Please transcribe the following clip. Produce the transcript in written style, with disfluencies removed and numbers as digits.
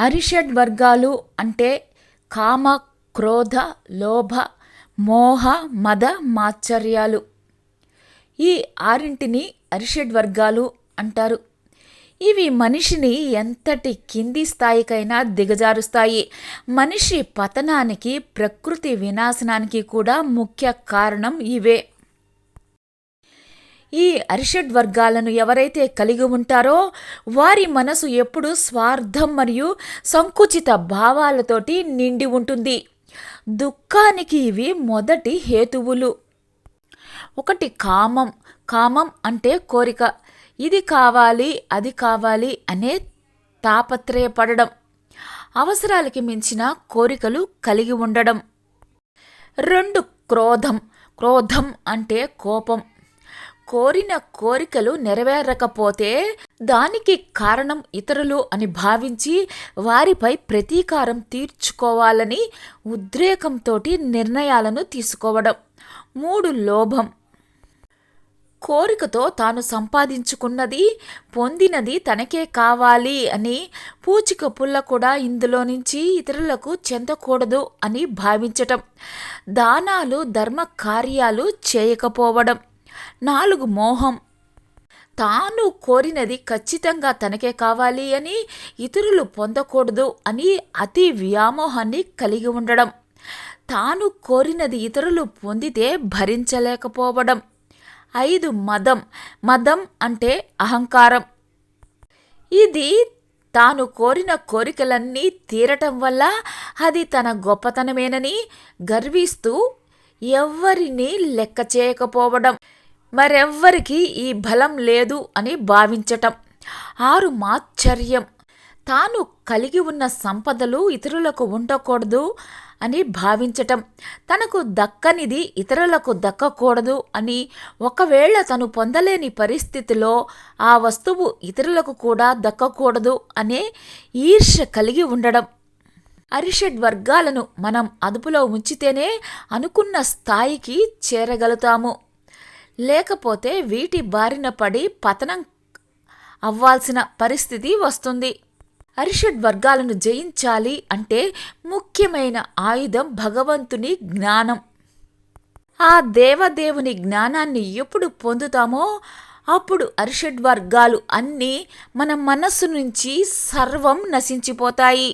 అరిషడ్ వర్గాలు అంటే కామ, క్రోధ, లోభ, మోహ, మద, మాత్సర్యాలు. ఈ ఆరింటిని అరిషడ్ వర్గాలు అంటారు. ఇవి మనిషిని ఎంతటి కింది స్థాయికైనా దిగజారుస్తాయి. మనిషి పతనానికి, ప్రకృతి వినాశనానికి కూడా ముఖ్య కారణం ఇవే. ఈ అరిషడ్ వర్గాలను ఎవరైతే కలిగి ఉంటారో వారి మనసు ఎప్పుడూ స్వార్థం మరియు సంకుచిత భావాలతోటి నిండి ఉంటుంది. దుఃఖానికి ఇవి మొదటి హేతువులు. ఒకటి కామం. కామం అంటే కోరిక. ఇది కావాలి, అది కావాలి అనే తాపత్రయపడడం, అవసరాలకి మించిన కోరికలు కలిగి ఉండడం. 2 క్రోధం. క్రోధం అంటే కోపం. కోరిన కోరికలు నెరవేరకపోతే దానికి కారణం ఇతరులు అని భావించి వారిపై ప్రతీకారం తీర్చుకోవాలని ఉద్రేకంతో నిర్ణయాలను తీసుకోవడం. 3 లోభం. కోరికతో తాను సంపాదించుకున్నది, పొందినది తనకే కావాలి అని, పూచిక పుల్ల కూడా ఇందులో నుంచి ఇతరులకు చెందకూడదు అని భావించటం. దానాలు, ధర్మ కార్యాలు చేయకపోవడం. 4 మోహం. తాను కోరినది ఖచ్చితంగా తనకే కావాలి అని, ఇతరులు పొందకూడదు అని అతి వ్యామోహాన్ని కలిగి ఉండడం. తాను కోరినది ఇతరులు పొందితే భరించలేకపోవడం. 5 మదం. మదం అంటే అహంకారం. ఇది తాను కోరిన కోరికలన్నీ తీరటం వల్ల అది తన గొప్పతనమేనని గర్విస్తూ ఎవ్వరినీ లెక్క చేయకపోవడం, మరెవ్వరికి ఈ బలం లేదు అని భావించటం. 6 మాత్సర్యం. తాను కలిగి ఉన్న సంపదలు ఇతరులకు ఉండకూడదు అని భావించటం, తనకు దక్కనిది ఇతరులకు దక్కకూడదు అని, ఒకవేళ తను పొందలేని పరిస్థితిలో ఆ వస్తువు ఇతరులకు కూడా దక్కకూడదు అనే ఈర్ష్య కలిగి ఉండడం. అరిషడ్ వర్గాలను మనం అదుపులో ఉంచితేనే అనుకున్న స్థాయికి చేరగలుగుతాము. లేకపోతే వీటి బారిన పడి పతనం అవ్వాల్సిన పరిస్థితి వస్తుంది. అరిషడ్ వర్గాలను జయించాలి అంటే ముఖ్యమైన ఆయుధం భగవంతుని జ్ఞానం. ఆ దేవదేవుని జ్ఞానాన్ని ఎప్పుడు పొందుతామో అప్పుడు అరిషడ్ వర్గాలు అన్నీ మన మనస్సు నుంచి సర్వం నశించిపోతాయి.